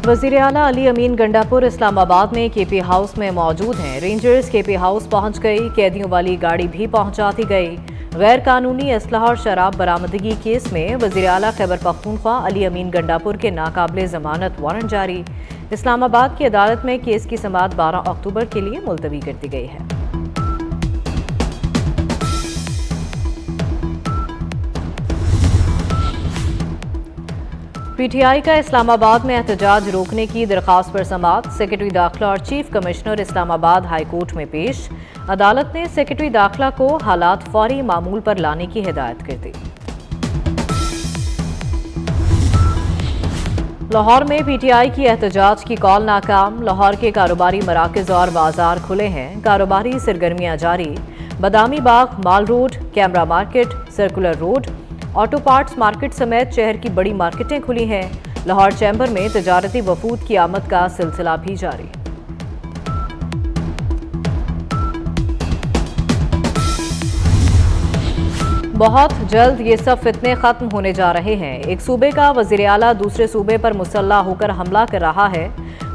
वज़ीर आला अली अमीन गंडापुर इस्लामाबाद में केपी हाउस में मौजूद हैं। रेंजर्स केपी हाउस पहुंच गई, कैदियों वाली गाड़ी भी पहुंचा दी गई। गैर कानूनी असलहा और शराब बरामदगी केस में वज़ीर आला खैबर पख्तूनख्वा अली अमीन गंडापुर के नाकाबिले ज़मानत वारंट जारी। इस्लामाबाद की अदालत में केस की समाअत 12 अक्टूबर के लिए मुलतवी कर दी गई है। पीटीआई का इस्लामाबाद में एहतजाज रोकने की दरख्वास्त पर समाअत। सेक्रेटरी दाखिला और chief commissioner Islamabad high court में पेश। अदालत ने सेक्रेटरी दाखिला को हालात फौरी मामूल पर लाने की हिदायत कर दी। लाहौर में पीटीआई की एहतजाज की कॉल नाकाम। लाहौर के कारोबारी मराकज और बाजार खुले हैं, कारोबारी सरगर्मियां जारी। Badami Bagh, Mall Road, camera market, Circular Road, auto parts market समेत शहर की बड़ी मार्केटें खुली हैं। लाहौर चैम्बर में तजारती वफूद की आमद का सिलसिला भी जारी। बहुत जल्द ये सब फितने खत्म होने जा रहे हैं। एक सूबे का वज़ीर आला दूसरे सूबे पर मुसल्ला होकर हमला कर रहा है।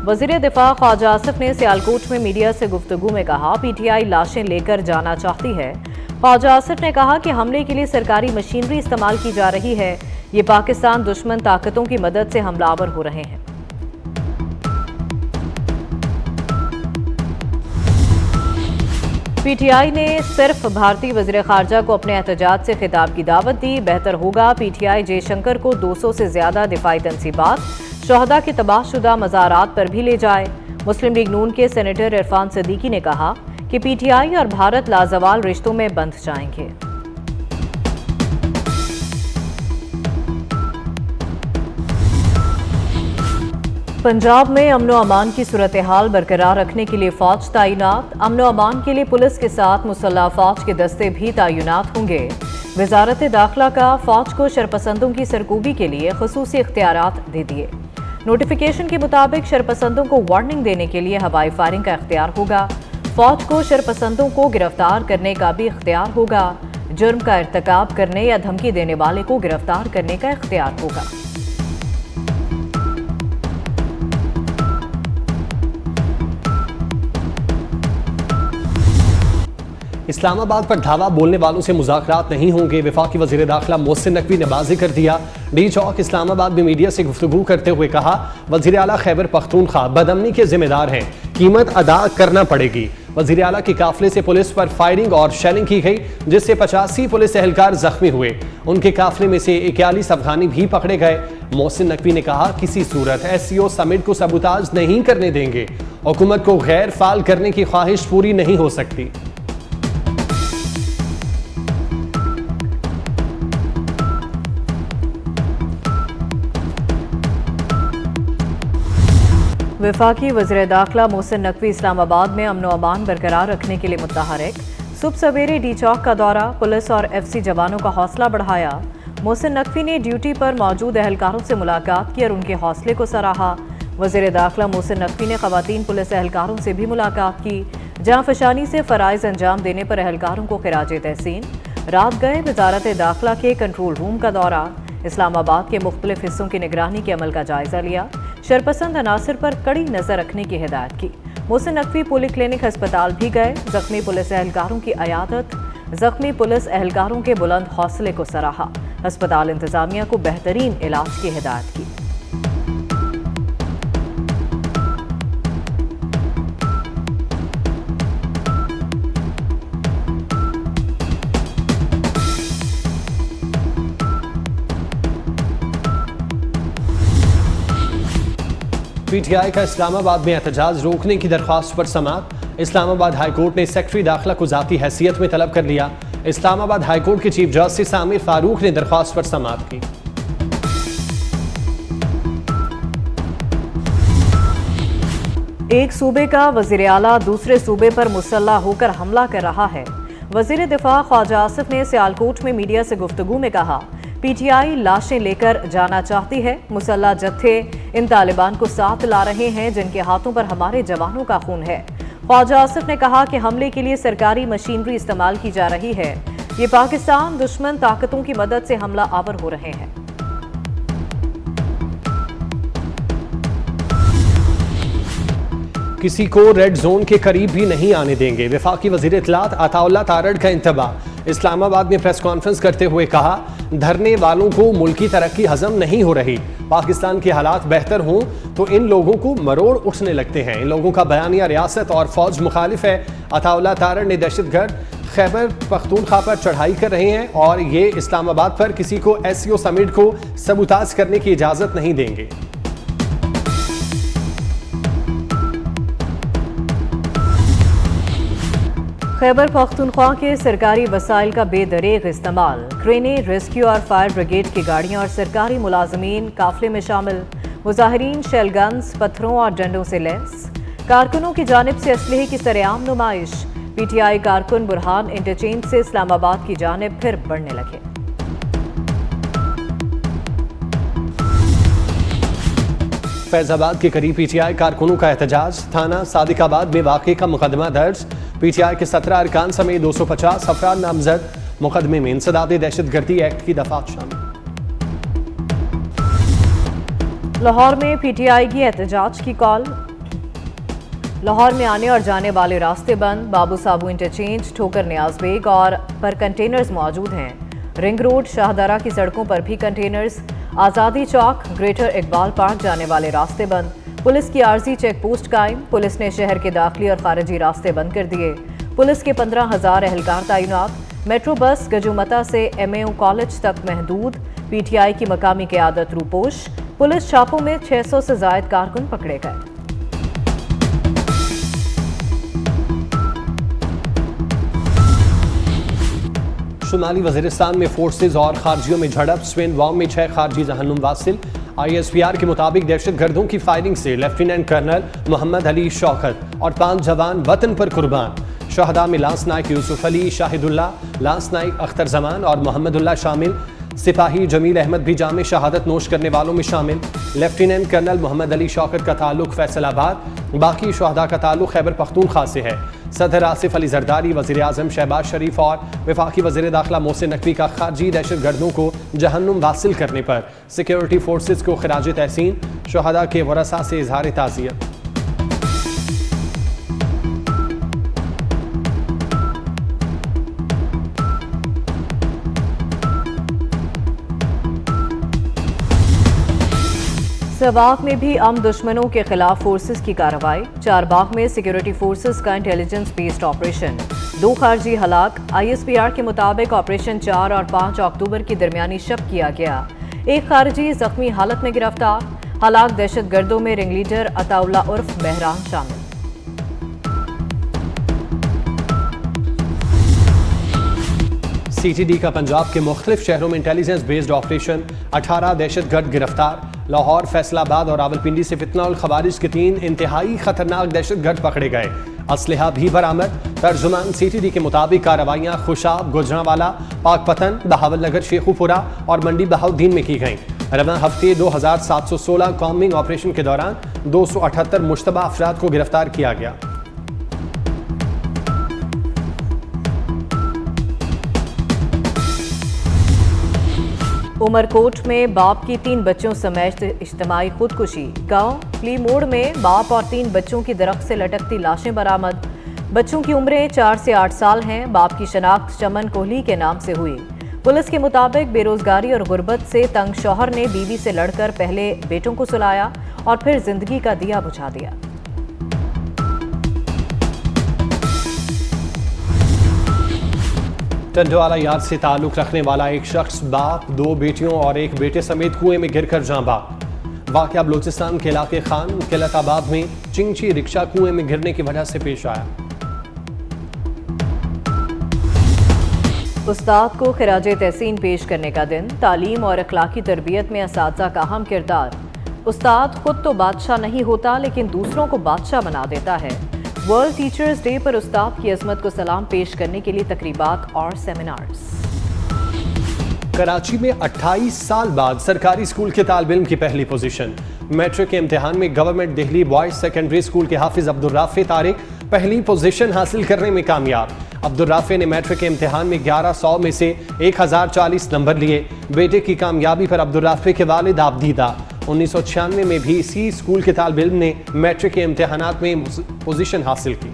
वज़ीर दिफा ख्वाजा आसिफ ने सियालकोट में मीडिया से गुफ्तगू में कहा, पीटीआई लाशें लेकर जाना चाहती है। ख्वाजा आसिफ ने कहा कि हमले के लिए सरकारी मशीनरी इस्तेमाल की जा रही है। ये पाकिस्तान दुश्मन ताकतों की मदद से हमलावर हो रहे हैं। पीटीआई ने सिर्फ भारतीय वज़ीर खारजा को अपने एहतजाज से खिताब की दावत दी। बेहतर होगा पीटीआई जयशंकर को 200 से ज्यादा दिफाई तंसीबात, शहदा के तबाहशुदा मज़ारात पर भी ले जाए। मुस्लिम लीग नून के सेनेटर इरफान सदीकी ने कहा कि पीटीआई और भारत लाजवाल रिश्तों में बंध जाएंगे। पंजाब में अमनो अमान की सूरत हाल बरकरार रखने के लिए फौज तैनात। अमनो अमान के लिए पुलिस के साथ मुसल्लह फौज के दस्ते भी तैनात होंगे। वजारत दाखिला का फौज को शरपसंदों की सरकूबी के लिए खुसूसी इख्तियारात दे दिए। नोटिफिकेशन के मुताबिक शरपसंदों को वार्निंग देने के लिए हवाई फायरिंग का इख्तियार होगा। फौज को शरपसंदों को गिरफ्तार करने का भी इख्तियार होगा। जुर्म का इर्तिकाब करने या धमकी देने वाले को गिरफ्तार करने का इख्तियार होगा। इस्लामाबाद पर धावा बोलने वालों से मुज़ाकरात नहीं होंगे। वफाकी वज़ीर दाखिला मोहसिन नकवी ने बाजी कर दिया। डी चौक इस्लामाबाद में मीडिया से गुफ्तगू करते हुए कहा, वज़ीर आला खैबर पख्तूनख्वा बदअमनी के जिम्मेदार हैं, कीमत अदा करना पड़ेगी। वज़ीर आला के काफिले से पुलिस पर फायरिंग और शेलिंग की गई, जिससे 85 पुलिस एहलकार जख्मी हुए। उनके काफिले में से 41 अफगानी भी पकड़े गए। मोहसिन नकवी ने कहा, किसी सूरत SCO समिट को सबूताज नहीं करने देंगे। हुकूमत को गैर फाल करने की ख्वाहिश पूरी नहीं हो सकती। वफाकी वज़ीर दाखिला मोहसिन नकवी इस्लामाबाद में अमनो अमान बरकरार रखने के लिए मुतहरिक। सुबह सवेरे डी चौक का दौरा, पुलिस और FC जवानों का हौसला बढ़ाया। मोहसिन नकवी ने ड्यूटी पर मौजूद एहलकारों से मुलाकात की और उनके हौसले को सराहा। वज़ीर दाखिला मोहसिन नकवी ने ख़वातीन पुलिस एहलकारों से भी मुलाकात की। जाँ फशानी से फ़राइज़ अंजाम देने पर एहलकारों को खिराज तहसीन। रात गए वजारत दाखिला के कंट्रोल रूम का दौरा। इस्लामाबाद के मुख्तलिफ हिस्सों की निगरानी के अमल का जायजा लिया। शरपसंद अनासर पर कड़ी नजर रखने की हिदायत की। मोहसिन नकवी पोली क्लिनिक अस्पताल भी गए। जख्मी पुलिस एहलकारों की अयादत, जख्मी पुलिस एहलकारों के बुलंद हौसले को सराहा। अस्पताल इंतजामिया को बेहतरीन इलाज की हिदायत की। पीटीआई का इस्लामाबाद में एहतजाज रोकने की दरख्वास्त पर समाअत। इस्लामाबाद हाई कोर्ट ने सेक्रेटरी दाखिला को ज़ाती हैसियत में तलब कर लिया। इस्लामाबाद हाई कोर्ट के चीफ जस्टिस आमिर फारूक ने दरख्वास्त पर समाअत की। एक सूबे का वज़ीर आला दूसरे सूबे पर मुसल्लह होकर हमला कर रहा है। वज़ीर दिफा ख्वाजा आसिफ ने सियालकोट में मीडिया से गुफ्तगू में कहा, पीटीआई लाशें लेकर जाना चाहती है। मुसल्लह जत्थे इन तालिबान को साथ ला रहे हैं जिनके हाथों पर हमारे जवानों का खून है। ख्वाजा आसिफ ने कहा कि हमले के लिए सरकारी मशीनरी इस्तेमाल की जा रही है। ये पाकिस्तान दुश्मन ताकतों की मदद से हमला आवर हो रहे हैं। किसी को रेड जोन के करीब भी नहीं आने देंगे। वफाकी वजीर इत्तलात अताउल्लाह तारड़ का इंतबाह। इस्लामाबाद में प्रेस कॉन्फ्रेंस करते हुए कहा, धरने वालों को मुल्की तरक्की हजम नहीं हो रही। पाकिस्तान के हालात बेहतर हों तो इन लोगों को मरोड़ उठने लगते हैं। इन लोगों का बयानिया रियासत और फौज मुखालिफ है। अताउल्लाह तारड़ ने दहशतगर्द खैबर पख्तूनख्वा पर चढ़ाई कर रहे हैं और ये इस्लामाबाद पर किसी को SCO समिट को सबूताज करने की इजाजत नहीं देंगे। खैबर पख्तूनख्वा के सरकारी वसाइल का बेदरेग इस्तेमाल। क्रेनें, रेस्क्यू और फायर ब्रिगेड की गाड़ियां और सरकारी मुलाजमीन काफिले में शामिल। मुजाहिरीन शेलगन्स, पत्थरों और डंडों से लैस। कारकुनों की जानिब से असलहे की सरेआम नुमाइश। PTI कारकुन बुरहान इंटरचेंज से इस्लामाबाद की जानिब फिर बढ़ने लगे। फैजाबाद के करीब PTI कारकुनों का एहतजाज। थाना सादिकाबाद में वाक़े का मुकदमा दर्ज। PTI के 17 अरकान समेत 250 अफराद नामजद। मुकदमे में इंसदाद दहशतगर्दी एक्ट की दफात शामिल। लाहौर में PTI की एहतजाज की कॉल। लाहौर में आने और जाने वाले रास्ते बंद। बाबू साबू इंटरचेंज, ठोकर नियाज बेग और पर कंटेनर्स मौजूद हैं। रिंग रोड, शाहदरा की सड़कों पर भी कंटेनर्स। आज़ादी चौक, ग्रेटर इकबाल पार्क जाने वाले रास्ते बंद। पुलिस की आर्जी चेक पोस्ट कायम। पुलिस ने शहर के दाखिली और खारिजी रास्ते बंद कर दिए। पुलिस के 15,000 एहलकार तैनात। मेट्रो बस गजुमता से MAO कॉलेज तक महदूद। PTI की मकामी क़यादत रूपोश। पुलिस छापों में 600 से जायद कारकुन पकड़े गए। शुमाली वज़ीरिस्तान में फोर्सेज और खारजियों में झड़प। स्विन वाम में 6 खारजी जहन्नुम वासिल। ISPR के मुताबिक दहशतगर्दों की फायरिंग से लेफ्टिनेंट कर्नल मोहम्मद अली शौकत और 5 जवान वतन पर कुर्बान। शहदा में लांस नाइक यूसुफ अली, शाहिदुल्ला, लांस नाइक अख्तर जमान और मोहम्मदुल्लाह शामिल। सिपाही जमील अहमद भी जाम शहादत नोश करने वालों में शामिल। लेफ्टिनेंट कर्नल मोहम्मद अली शौकत का ताल्लुक फैसलाबाद, बाकी शहदा का ताल्लुक खैबर पख्तूनख्वा से है। सदर आसिफ अली जरदारी, वज़ीर आज़म शहबाज शरीफ और वफाकी वज़ीर दाखिला मोहसिन नकवी का खारजी दहशतगर्दों को जहन्नुम वासिल करने पर सिक्योरिटी फोर्सेज को खिराज तहसीन। शहदा के वरसा से इजहार ताज़ियत। सवाक में भी अम दुश्मनों के खिलाफ फोर्सेस की कार्रवाई। चारबाग में सिक्योरिटी फोर्सेस का इंटेलिजेंस बेस्ड ऑपरेशन। 2 खारजी हलाक। ISPR के मुताबिक ऑपरेशन 4 और 5 अक्टूबर की दरमियानी शब किया गया। एक खारजी जख्मी हालत में गिरफ्तार। हलाक दहशतगर्दों में रिंग लीडर अताउल्लाह उर्फ मेहरान शामिल। CTD का पंजाब के मुख्तलिफ शहरों में इंटेलिजेंस बेस्ड ऑपरेशन। 18 दहशतगर्द गिरफ्तार। लाहौर, फैसलाबाद और रावलपिंडी से फितना और खवारिज के 3 इंतहाई खतरनाक दहशतगर्द पकड़े गए। असलहा भी बरामद। तर्जुमान CTD के मुताबिक कार्रवाइयाँ खुशाब, गुजरांवाला, पाकपतन, बहावलनगर, शेखुपुरा और मंडी बहाउद्दीन में की गईं। रवा हफ्ते 2716 कॉम्बिंग ऑपरेशन के दौरान 278 मुश्तबा अफराद को गिरफ्तार किया गया। उमरकोट में बाप की 3 बच्चों समेत इज्तिमाई खुदकुशी। गांव प्ली मोड़ में बाप और 3 बच्चों की दरख्त से लटकती लाशें बरामद। बच्चों की उम्रें 4 से 8 साल हैं। बाप की शनाख्त चमन कोहली के नाम से हुई। पुलिस के मुताबिक बेरोजगारी और गुर्बत से तंग शौहर ने बीवी से लड़कर पहले बेटों को सुलाया और फिर जिंदगी का दिया बुझा दिया। टंडवाला यार्ड से ताल्लुक रखने वाला एक शख्स बाप, 2 बेटियों और एक बेटे समेत कुएं में गिरकर जाँ बाग। वाक़या बलूचिस्तान के इलाके खान किलताबाद में चिंची रिक्शा कुएं में गिरने की वजह से पेश आया। उस्ताद को खिराज तहसीन पेश करने का दिन। तालीम और अखलाकी तरबियत में असातिज़ा का अहम किरदार। उस्ताद खुद तो बादशाह नहीं होता लेकिन दूसरों को बादशाह बना देता है। वर्ल्ड टीचर्स डे पर उस्ताद की अज़मत को सलाम पेश करने के लिए तकरीबात और सेमिनार्स। कराची में 28 साल बाद सरकारी स्कूल के तालिब इल्म की पहली पोजीशन। मैट्रिक के इम्तिहान में government Delhi boys secondary school के हाफिज अब्दुर्राफे तारिक पहली पोजीशन हासिल करने में कामयाब। अब्दुर्राफे ने मैट्रिक के इम्तिहान में 1100 में से 1040 नंबर लिए। बेटे की कामयाबी पर अब्दुर्राफे के वालिद आबदीदा। 1996 में भी इसी स्कूल के तालिब इल्म ने मैट्रिक के इम्तिहानात में पोजीशन हासिल की।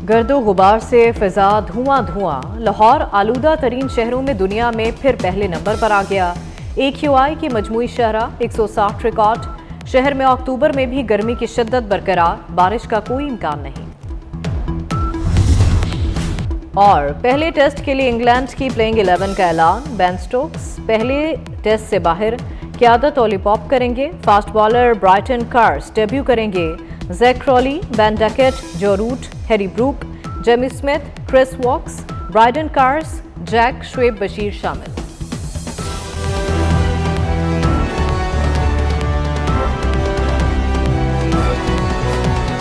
गर्दो गुबार से फिजा धुआं धुआं, लाहौर आलूदा तरीन शहरों में दुनिया में फिर पहले नंबर पर आ गया। AQI की मजमूई शरह 160 रिकॉर्ड। शहर में अक्टूबर में भी गर्मी की शिद्दत बरकरार, बारिश का कोई इम्कान नहीं। और पहले टेस्ट के लिए इंग्लैंड की प्लेइंग 11 का ऐलान। बेन स्टोक्स पहले टेस्ट से बाहर, क़यादत ओली पॉप करेंगे। Fast bowler Brydon Carse debut करेंगे। Jack Crawley, Ben Duckett, Joe Root, Harry Brook, Jamie Smith, Chris Woakes, Brydon Carse, Jack, Shoaib Bashir शामिल।